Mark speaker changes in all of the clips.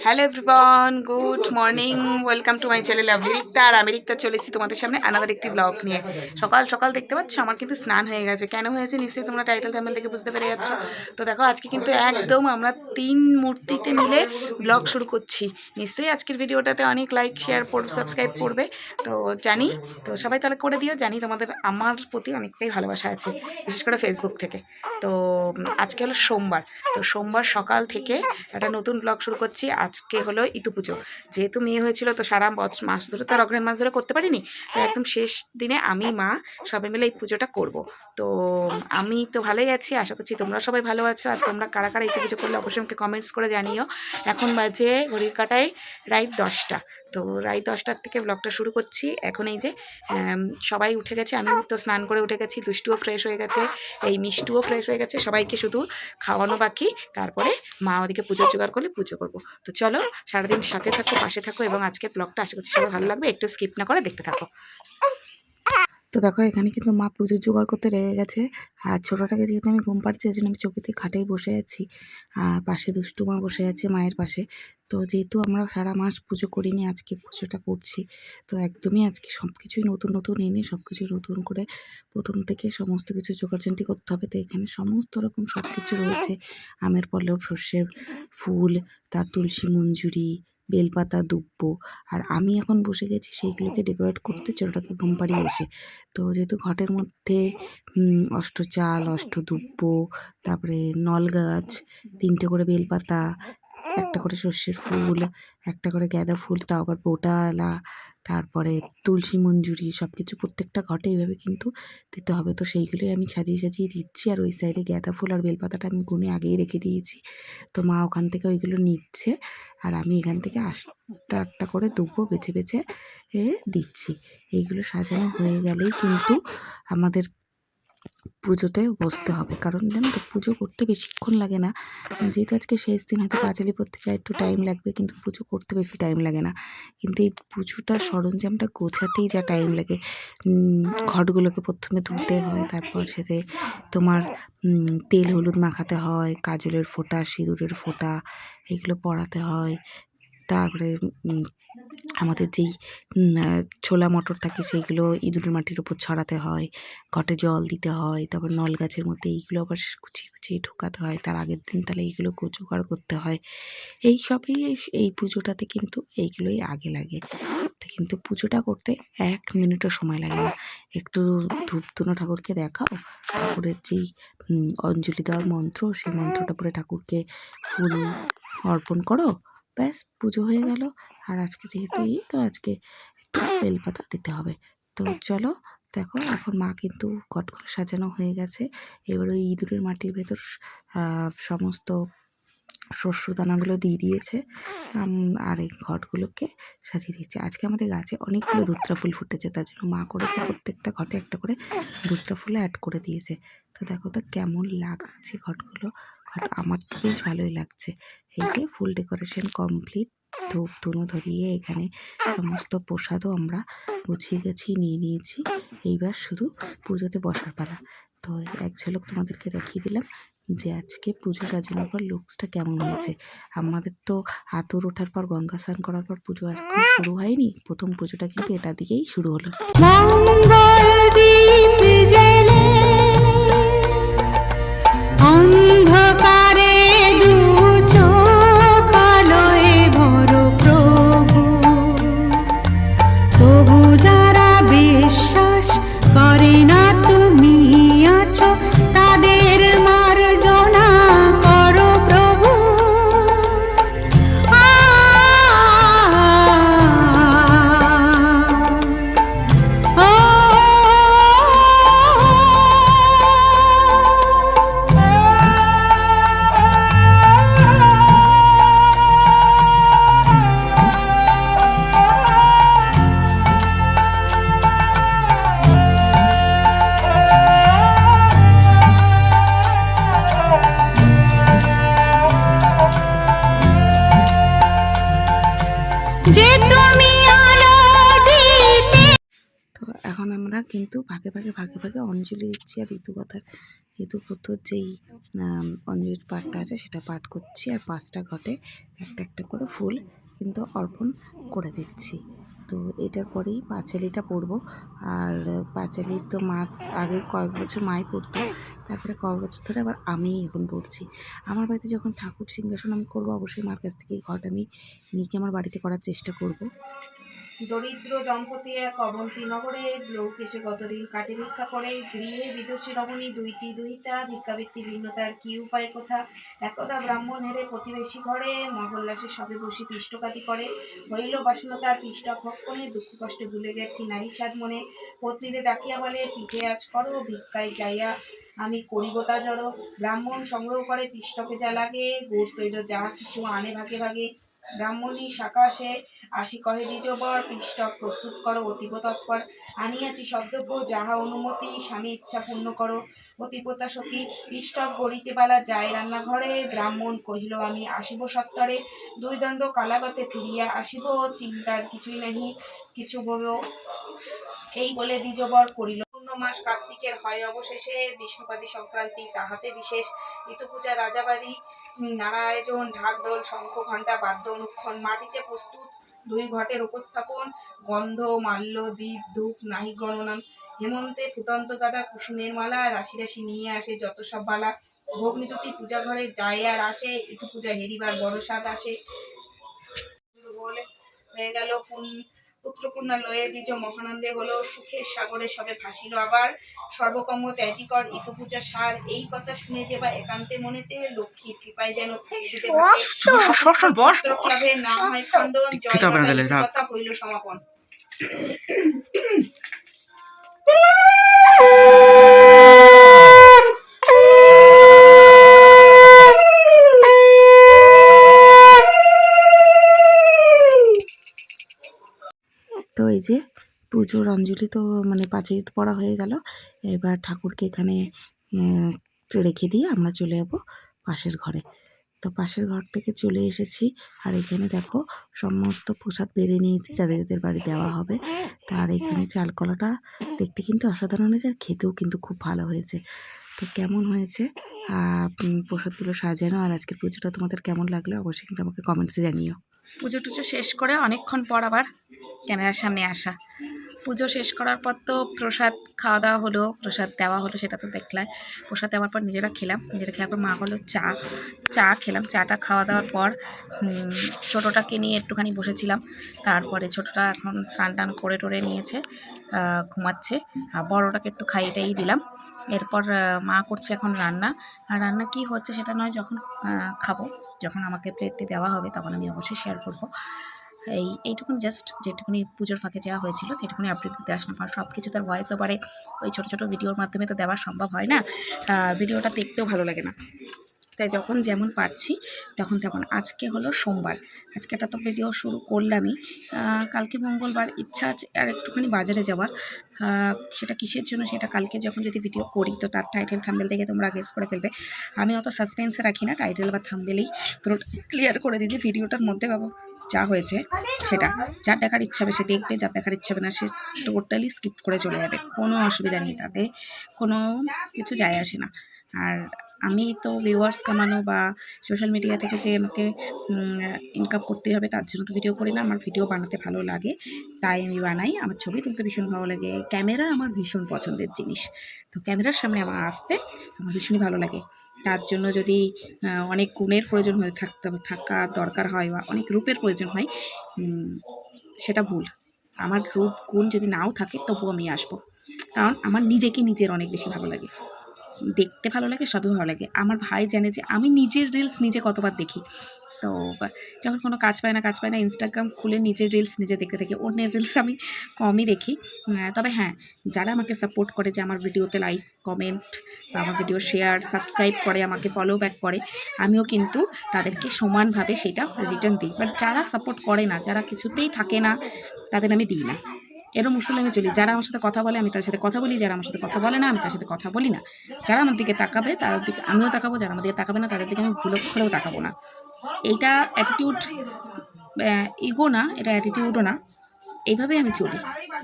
Speaker 1: Hello everyone, good morning, welcome to my channel lovely Rikta. আর আমি রিক্তা চলে এসেছি তোমাদের সামনে আনাদার একটি ব্লগ নিয়ে। সকাল সকাল দেখতে পাচ্ছ আমার কিন্তু স্নান হয়ে গেছে। কেন হয়েছে নিশ্চয়ই তোমরা টাইটেল থাম্বনেল দেখে বুঝতে পেরে যাচ্ছ। তো দেখো আজকে কিন্তু একদম আমরা 3 মূর্তিতে মিলে ব্লগ শুরু করছি। নিশ্চয়ই আজকের ভিডিওটাতে অনেক লাইক শেয়ার সাবস্ক্রাইব করবে, তো জানি। তো সবাই তাহলে করে দিও, জানি তোমাদের আমার প্রতি অনেকটাই ভালোবাসা আছে, বিশেষ করে ফেসবুক থেকে। তো আজকে হলো সোমবার, তো সোমবার সকাল থেকে একটা নতুন ব্লগ শুরু করছি। আজকে হলো ইতু পুজো। যেহেতু মেয়ে হয়েছিল তো সারা মাস ধরে তো আর অগ্রহণ মাস ধরে করতে পারিনি, তো একদম শেষ দিনে আমি মা সবাই মিলে এই পুজোটা করব। তো আমি তো ভালোই আছি, আশা করছি তোমরা সবাই ভালো আছো। আর তোমরা কারা কারা ইতু পুজো করলে অবশ্যই আমাকে কমেন্টস করে জানিও। এখন বাজে ঘড়ির কাটায় রাইট 10টা। তো রাইট 10টার থেকে ব্লগটা শুরু করছি। এখন এই যে সবাই উঠে গেছে, আমি তো স্নান করে উঠে গেছি, দুষ্টুও ফ্রেশ হয়ে গেছে, এই মিষ্টুও ফ্রেশ হয়ে গেছে, সবাইকে শুধু খাওয়ানো বাকি। তারপরে মা ওদিকে পুজো জোগাড় করলে পুজো করবো। তো চলো সারাদিন সাথে থাকো, পাশে থাকো, এবং আজকের ব্লগটা আশা করছি সবাই ভালো লাগবে। একটু স্কিপ না করে দেখতে থাকো। তো দেখো এখানে কিন্তু মা পুজোর জোগাড় করতে রেগে গেছে। আর ছোটোটাকে যেহেতু আমি ঘুম পাড়ছি, এই জন্য আমি চৌকিতে খাটেই বসে আছি, আর পাশে দুষ্টু মা বসে আছে মায়ের পাশে। তো যেহেতু আমরা সারা মাস পুজো করিনি, আজকে পুজোটা করছি। তো একদমই আজকে সব কিছুই নতুন নতুন এনে সব কিছু নতুন করে প্রথম থেকে সমস্ত কিছু জোগাড়জান্তি করতে হবে। তো এখানে সমস্ত রকম সব কিছু রয়েছে, আমের পল্লব, সর্ষের ফুল, তার তুলসী মঞ্জুরি, বেলপাতা, দুব্ব। আর আমি এখন বসে গেছি সেইগুলোকে ডেকোরেট করতে ছোটোটাকে ঘুম পাড়িয়ে এসে। তো যেহেতু ঘটের মধ্যে অষ্টচাল, অষ্টদুব্ব, তারপরে নলগাছ, 3টে করে বেলপাতা, একটা করে সর্ষের ফুল, একটা করে গাঁদা ফুল, তাও আবার বোটালা, তারপরে তুলসী মঞ্জুরি, সব কিছু প্রত্যেকটা ঘটে এইভাবে কিন্তু দিতে হবে। তো সেইগুলোই আমি সাজিয়ে সাজিয়ে দিচ্ছি। আর ওই সাইডে গাঁদা ফুল আর বেলপাতাটা আমি গুনে আগেই রেখে দিয়েছি। তো মা ওখান থেকে ওইগুলো নিচ্ছে, আর আমি এখান থেকে 8টা করে দুব্বো বেছে বেছে দিচ্ছি। এইগুলো সাজানো হয়ে গেলেই কিন্তু আমাদের পুজোতে বসতে হবে। কারণ জানো তো, পুজো করতে বেশিক্ষণ লাগে না। যেহেতু আজকে শেষ দিন, হয়তো পাঁচালি পড়তে চাই একটু টাইম লাগবে, কিন্তু পুজো করতে বেশি টাইম লাগে না। কিন্তু এই পুজোটার সরঞ্জামটা গোছাতেই যা টাইম লাগে। ঘটগুলোকে প্রথমে ধুতে হয়, তারপর সাথে তোমার তেল হলুদ মাখাতে হয়, কাজলের ফোঁটা, সিঁদুরের ফোঁটা, এগুলো পরাতে হয়। তারপরে আমাদের যেই ছোলা মটর থাকে সেইগুলো ইঁদুরের মাটির ওপর ছড়াতে হয়, ঘটে জল দিতে হয়, তারপর নল গাছের মধ্যে এইগুলো আবার কুচিয়ে কুচিয়ে ঢোকাতে হয়। তার আগের দিন তাহলে এইগুলো জোগাড় করতে হয়। এইসবই এই পুজোটাতে কিন্তু এইগুলোই আগে লাগে। কিন্তু পুজোটা করতে 1 মিনিটও সময় লাগে না। একটু ধূপ ধুনো ঠাকুরকে দেখাও, ঠাকুরের যেই অঞ্জলি দেওয়ার মন্ত্র, সেই মন্ত্রটা পরে ঠাকুরকে ফুল অর্পণ করো, ব্যাস পুজো হয়ে গেল। আর আজকে যেহেতু তো আজকে একটু বেলপাতা দিতে হবে। তো চলো দেখো, এখন মা কিন্তু ঘটগুলো সাজানো হয়ে গেছে। এবার ওই ইঁদুরের মাটির ভেতর সমস্ত শস্য দানাগুলো দিয়ে দিয়েছে, আর এই ঘটগুলোকে সাজিয়ে দিয়েছে। আজকে আমাদের গাছে অনেকগুলো ধুত্রা ফুল ফুটেছে, তার জন্য মা করেছে প্রত্যেকটা ঘটে একটা করে ধুত্রা ফুল অ্যাড করে দিয়েছে। তো দেখো তো কেমন লাগছে ঘটগুলো। ঘট আমার তো বেশ ভালোই লাগছে। এই যে ফুল ডেকোরেশন কমপ্লিট, ধূপ ধুনো ধরিয়ে এখানে সমস্ত প্রসাদও আমরা গুছিয়ে গেছি, নিয়ে নিয়েছি। এইবার শুধু পুজোতে বসার পালা। তো এক ঝলক তোমাদেরকে দেখিয়ে দিলাম যে আজকে পুজো সাজানোর পর লুকসটা কেমন হয়েছে। আমাদের তো আতর ওঠার পর, গঙ্গা স্নান করার পর পুজো এখন শুরু হয়নি, প্রথম পুজোটা কিন্তু এটা দিকেই শুরু হলো।
Speaker 2: আমরা কিন্তু ভাগে ভাগে অঞ্জলি দিচ্ছি, আর ঋতুব্রতর যেই অঞ্জলির পাঠটা আছে সেটা পাঠ করছি, আর 5টা ঘটে একটা করে ফুল কিন্তু অর্পণ করে দিচ্ছি। তো এটার পরেই পাঁচালিটা পড়বো। আর পাঁচালি তো মা আগে কয়েক বছর মাই পড়তো, তারপরে কয়েক বছর ধরে আবার আমিই এখন পড়ছি। আমার বাড়িতে যখন ঠাকুর সিংহাসন আমি করবো, অবশ্যই মার কাছ থেকে এই ঘট আমি নিয়ে আমার বাড়িতে করার চেষ্টা করব।
Speaker 1: দরিদ্র দম্পতি এক অবন্তী নগরে লোক এসে কতদিন কাটে ভিক্ষা করে, গৃহে বিদুষী রমণী দুইটি দুহিতা, ভিক্ষাবৃত্তি ভিন্নতার কি উপায় কোথা। একদা ব্রাহ্মণ হেরে প্রতিবেশী ঘরে, মহল্লাসে সবে বসি পিষ্টকাতি করে। হইল বাসনতার পিষ্ট ভক্ষণে, দুঃখ কষ্টে ভুলে গেছি নাই সাদ মনে। পত্নীরে ডাকিয়া বলে পিঠে আজ করো, ভিক্ষায় যাইয়া আমি করিব তা জড়ো। ব্রাহ্মণ সংগ্রহ করে পিষ্টকে যা লাগে, গুড় তৈল যা কিছু আনে ভাগে ভাগে। ব্রাহ্মণী সাকাশে আসি কহে দ্বিজবর, পিষ্টক প্রস্তুত করো অতীব তৎপর। আনিয়াছি শব্দব্য যাহা অনুমতি, স্বামী ইচ্ছা পূর্ণ করো। পতিপতা সতী পিষ্টক গড়িতে বেলা যায় রান্নাঘরে, ব্রাহ্মণ কহিল আমি আসিব সত্তরে। 2 দণ্ড কালাগতে ফিরিয়া আসিব, চিন্তার কিছুই নাহি কিছু ভব। এই বলে দ্বিজবর করিল পূর্ণমাস কার্তিকের হয় অবশেষে, বিষ্ণুপাদি সংক্রান্তি তাহাতে বিশেষ। ঋতুপূজা রাজাবাড়ি নানা আয়োজন, ঢাকঢোল শঙ্খ ঘণ্টা বাদ্য অনুক্ষণ। মাটিতে প্রস্তুত 2 ঘটের উপস্থাপন, গন্ধ মাল্য দীপ ধূপ নাহি গণনান। হেমন্তে ফুটন্ত গাদা কুসুমের মালা, রাশি রাশি নিয়ে আসে যত সব বালা। ভগ্নিদুটি পূজা ঘরে যায় আর আসে, ঋতুপূজা হেরিবার বড় স্বাদ আসে। হয়ে গেল পুত্রকন্যা লয়ে দ্বিজ মহানন্দে হলো, সুখের সাগরে সবে ভাসিল আবার। সর্বকর্ম ত্যাজিকর ঋতুপূজা সার, এই কথা শুনে যে বা একান্তে মনেতে, লক্ষ্মীর কৃপায় যেন পুত্রলাভের না হয় খণ্ডন, জয় মাতা কথা হইল সমাপন।
Speaker 2: তো এই যে পুজোর অঞ্জলি তো মানে পাঁচালি তো পড়া হয়ে গেল। এবার ঠাকুরকে এখানে রেখে দিয়ে আমরা চলে যাবো পাশের ঘরে। তো পাশের ঘর থেকে চলে এসেছি, আর এখানে দেখো সমস্ত প্রসাদ বেড়ে নিয়েছি যাদের বাড়ি দেওয়া হবে। তার এখানে চালকলাটা দেখতে কিন্তু অসাধারণ হয়েছে, আর খেতেও কিন্তু খুব ভালো হয়েছে। তো কেমন হয়েছে প্রসাদগুলো সাজানো, আর আজকের পুজোটা তোমাদের কেমন লাগলো অবশ্যই কিন্তু আমাকে কমেন্টসে জানিও।
Speaker 1: পুজো টুজো শেষ করে অনেকক্ষণ পর আবার ক্যামেরার সামনে আসা। পুজো শেষ করার পর তো প্রসাদ খাওয়া দাওয়া হলো, প্রসাদ দেওয়া হলো, সেটা তো দেখলাম। প্রসাদ দেওয়ার পর নিজেরা খেলাম, নিজেরা খেয়ার পর মা হলো চা খেলাম। চাটা খাওয়া দাওয়ার পর ছোটোটাকে নিয়ে একটুখানি বসেছিলাম। তারপরে ছোটোটা এখন স্নান টান করে টোরে নিয়েছে, ঘুমাচ্ছে। আর বড়োটাকে একটু খাইয়েটাই দিলাম। এরপর মা করছে এখন রান্না। আর রান্না কি হচ্ছে সেটা নয়, যখন খাবো, যখন আমাকে প্লেটটি দেওয়া হবে তখন আমি অবশ্যই শেয়ার করবো। এইটুকুন জাস্ট যেটুকুনি পুজোর ফাঁকে যাওয়া হয়েছিল সেটুকুনি আপডেট দিতে আসলাম। কারণ সব কিছু তার ভয়েস ওভারে ওই ছোটো ছোটো ভিডিওর মাধ্যমে তো দেওয়া সম্ভব হয় না, ভিডিওটা দেখতেও ভালো লাগে না। তাই যখন যেমন পারছি তখন তেমন। আজকে হলো সোমবার, আজকেটা তো ভিডিও শুরু করলামই। কালকে মঙ্গলবার, ইচ্ছা আছে আর একটুখানি বাজারে যাওয়ার। সেটা কিসের জন্য সেটা কালকে যখন যদি ভিডিও করি তো তার টাইটেল থাম্বনেল দেখে তোমরা গেস করে ফেলবে। আমি অত সাসপেন্সে রাখি না, টাইটেল বা থাম্বনেলেই পুরো ক্লিয়ার করে দিই যে ভিডিওটার মধ্যে যা হয়েছে সেটা। যার দেখার ইচ্ছা হবে সে দেখবে, যার দেখার ইচ্ছা হবে না সে টোটালি স্কিপ করে চলে যাবে, কোনো অসুবিধা নেই, তাতে কোনো কিছু যায় আসে না। আর আমি তো ভিউয়ার্স কামানো বা সোশ্যাল মিডিয়া থেকে যে আমাকে ইনকাম করতে হবে তার জন্য তো ভিডিও করি না। আমার ভিডিও বানাতে ভালো লাগে তাই আমি বানাই। আমার ছবি তুলতে ভীষণ ভালো লাগে, ক্যামেরা আমার ভীষণ পছন্দের জিনিস। তো ক্যামেরার সামনে আমার আসতে আমার ভীষণই ভালো লাগে। তার জন্য যদি অনেক গুণের প্রয়োজন হয়ে থাকা দরকার হয় বা অনেক রূপের প্রয়োজন হয়, সেটা ভুল। আমার রূপ গুণ যদি নাও থাকে তবুও আমি আসবো, কারণ আমার নিজেকে নিজের অনেক বেশি ভালো লাগে, দেখতে ভালো লাগে, সবই ভালো লাগে। আমার ভাই জানে যে আমি নিজের রিলস নিজে কতবার দেখি। তো যখন কোনো কাজ পায় না ইনস্টাগ্রাম খুলে নিজের রিলস নিজে দেখতে থাকি, অন্যের রিলস আমি কমই দেখি। তবে হ্যাঁ, যারা আমাকে সাপোর্ট করে, যে আমার ভিডিওতে লাইক কমেন্ট বা আমার ভিডিও শেয়ার সাবস্ক্রাইব করে, আমাকে ফলো ব্যাক করে, আমিও কিন্তু তাদেরকে সমানভাবে সেটা রিটার্ন দিই। বাট যারা সাপোর্ট করে না, যারা কিছুতেই থাকে না, তাদের আমি দিই না। এরম উসুলে আমি চলি। যারা আমার সাথে কথা বলে আমি তার সাথে কথা বলি, যারা আমার সাথে কথা বলে না আমি তার সাথে কথা বলি না। যারা আমার দিকে তাকাবে তাদের দিকে আমিও তাকাবো, যারা আমার দিকে তাকাবে না তাদের দিকে আমি ভুল করেও তাকাবো না। এইটা অ্যাটিটিউড, ইগো না, এটা অ্যাটিটিউডও না, এইভাবেই আমি চলি,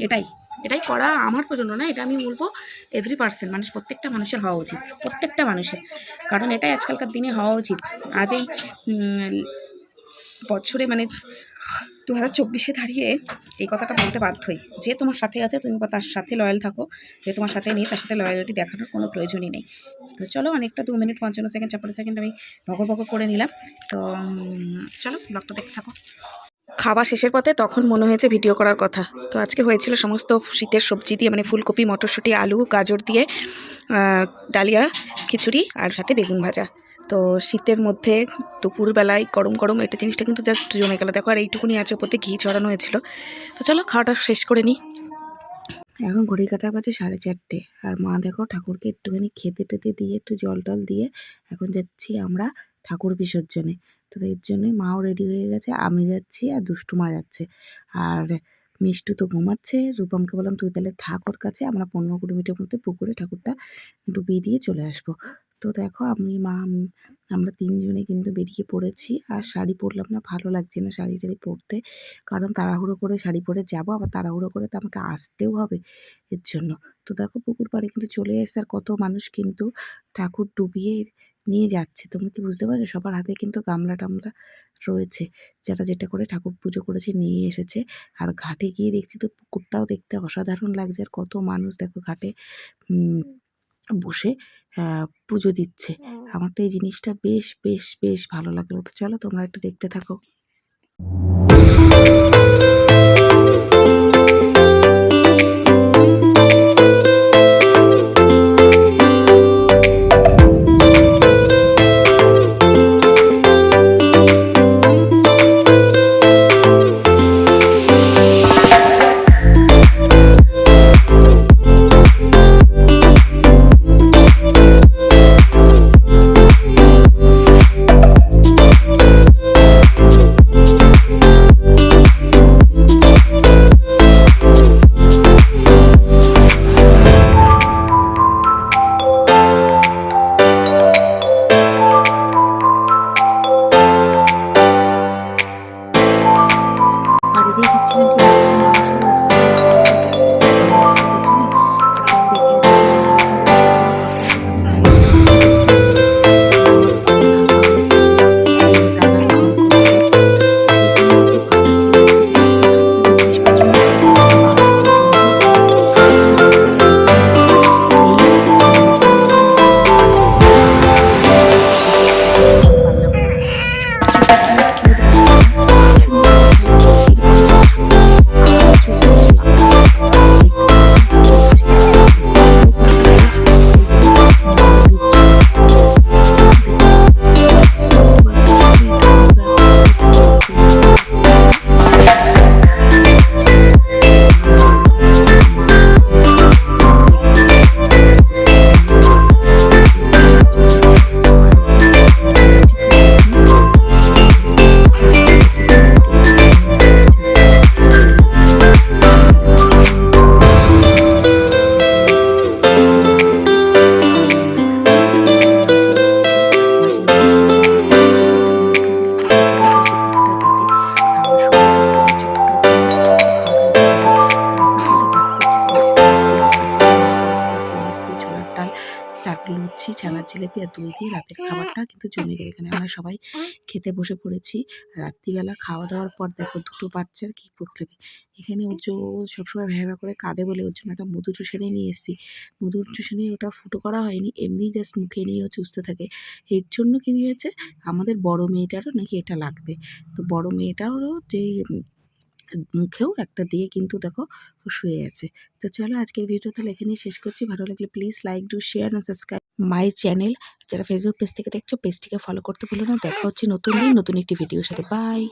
Speaker 1: এটাই। এটাই করা আমার পছন্দ না, এটা আমি বলবো এভরি পার্সন, মানুষ প্রত্যেকটা মানুষের হওয়া উচিত, প্রত্যেকটা মানুষের, কারণ এটাই আজকালকার দিনে হওয়া উচিত। আজ এই বছরে মানে 2024-এ দাঁড়িয়ে এই কথাটা বলতে বাধ্যই, যে তোমার সাথে আছে তুমি তার সাথে লয়াল থাকো, যে তোমার সাথে নেই তার সাথে লয়ালিটি দেখানোর কোনো প্রয়োজনই নেই। তো চলো, অনেকটা 2 মিনিট 55 সেকেন্ড 56 সেকেন্ড আমি ভগর করে নিলাম। তো চলো ব্লগটা দেখতে থাকো। খাওয়া শেষের পথে তখন মনে হয়েছে ভিডিও করার কথা। তো আজকে হয়েছিল সমস্ত শীতের সবজি দিয়ে, মানে ফুলকপি, মটরশুঁটি, আলু, গাজর দিয়ে ডালিয়া, খিচুড়ি আর সাথে বেগুন ভাজা। তো শীতের মধ্যে দুপুরবেলায় গরম গরম এটা জিনিসটা কিন্তু জাস্ট জমে গেল। দেখো, আর এইটুকুনি আছে, ওপরতে ঘি ছড়ানো হয়েছিল। তো চলো খাওয়াটা শেষ করে নিই।
Speaker 2: এখন ঘড়ি কাটা বাজে 4:30, আর মা দেখো ঠাকুরকে একটুখানি খেতে টেতে দিয়ে একটু জল টল দিয়ে এখন যাচ্ছি আমরা ঠাকুর বিসর্জনে। তো এর জন্যই মাও রেডি হয়ে গেছে, আমি যাচ্ছি আর দুষ্টু মা যাচ্ছে। আর মিষ্টু তো ঘুমাচ্ছে, রূপমকে বললাম তুই তাহলে থাক ওর কাছে, আমরা 15-20 মিনিটের মধ্যে পুকুরে ঠাকুরটা ডুবিয়ে দিয়ে চলে আসবো। তো দেখো আমি মা আমরা 3 জনে কিন্তু বেরিয়ে পড়েছি। আর শাড়ি পরলাম না, ভালো লাগছে না শাড়ি টাড়ি পরতে, কারণ তাড়াহুড়ো করে শাড়ি পরে যাবো, আবার তাড়াহুড়ো করে তো আমাকে আসতেও হবে এর জন্য। তো দেখো পুকুর পাড়ে কিন্তু চলে এসে আর কত মানুষ কিন্তু ঠাকুর ডুবিয়ে নিয়ে যাচ্ছে। তোমরা কি বুঝতে পারছো? সবার হাতে কিন্তু গামলা টামলা রয়েছে, যারা যেটা করে ঠাকুর পুজো করেছে নিয়ে এসেছে। আর ঘাটে গিয়ে দেখছি তো পুকুরটাও দেখতে অসাধারণ লাগছে, আর কত মানুষ দেখো ঘাটে বসে পুজো দিচ্ছে। আমার তো এই জিনিসটা বেশ বেশ বেশ ভালো লাগলো। তো চলো তোমরা একটু দেখতে থাকো। বাড়ি দিয়ে দিচ্ছিলাম কি রাস্তায় মামার সাথে লুচি, ছানার জিলেপি আর দই দিয়ে রাতের খাবারটা কিন্তু জমে যায় এখানে। আমরা সবাই খেতে বসে পড়েছি। রাত্রিবেলা খাওয়া দাওয়ার পর দেখো দুটো বাচ্চার কী প্রবলেম। এখানে ও সবসময় ভ্যাবা করে কাঁদে বলে ওর জন্য একটা মধু চুষানি নিয়ে এসেছি। মধুর চুষানি ওটা ফুটো করা হয়নি, এমনি জাস্ট মুখে নিয়ে ও চুষতে থাকে। এর জন্য কি হয়েছে, আমাদের বড় মেয়েটারও নাকি এটা লাগবে। তো বড় মেয়েটারও যেই মুখেও একটা দিয়ে কিন্তু দেখো ও শুয়ে আছে। তো চলো আজকের ভিডিও তাহলে এখানেই শেষ করছি। ভালো লাগলে please like, do share and subscribe my channel. যারা ফেসবুক পেজ থেকে দেখছো পেজটিকে ফলো করতে ভুলো না। দেখা হচ্ছে নতুন দিন নতুন একটি ভিডিওর সাথে। বাই।